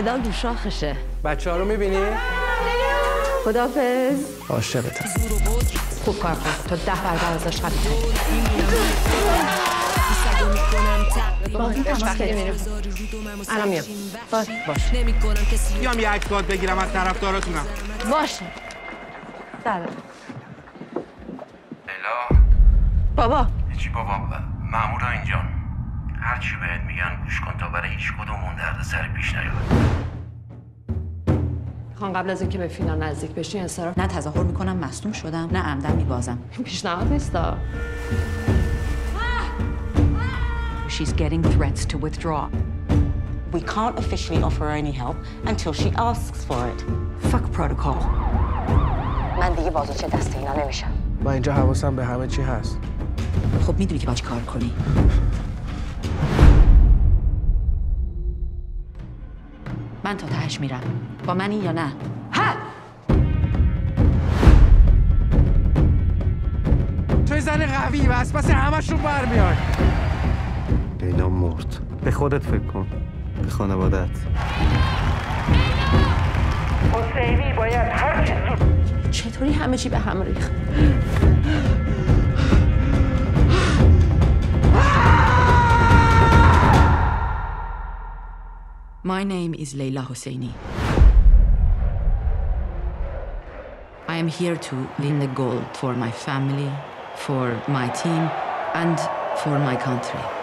میدان تو شاخشه. بچه ها رو میبینی؟ خداحافظ. عاشقتم. خوب کار کن. تو 10 برابر ازش قوی تری. الان میام. باش. بیام یه عکس بگیرم از طرفداراتونم. باشه. سلام. لیلا. بابا. چی بابا؟ مامورا اینجان. هر چی بهت میگن گوش کن تا برای هیچ کدومون دردسر پیش نیاد. میخوام قبل از اینکه به فینال نزدیک بشی انصراف. نه تظاهر میکنم مصدوم شدم، نه عمدن میبازم. پیشنهاد نیستا. She's getting threats to withdraw. We can't officially offer her any help until she asks for it. Fuck protocol. من دیگه بازوچه دست اینا نمیشم. من اینجا حواسم به همه چی هست. خب میدونی که باید کار کنی. من تا تهش میرم. با منی یا نه؟ ها! توی زن قوی و پس همشون برمیاد. لیلا مرد. به خودت فکر کن. به خانوادت. حسینی باید هر چیزی. چطوری همه چی به هم ریخت؟ My name is Leila Hosseini. I am here to win the gold for my family, for my team, and for my country.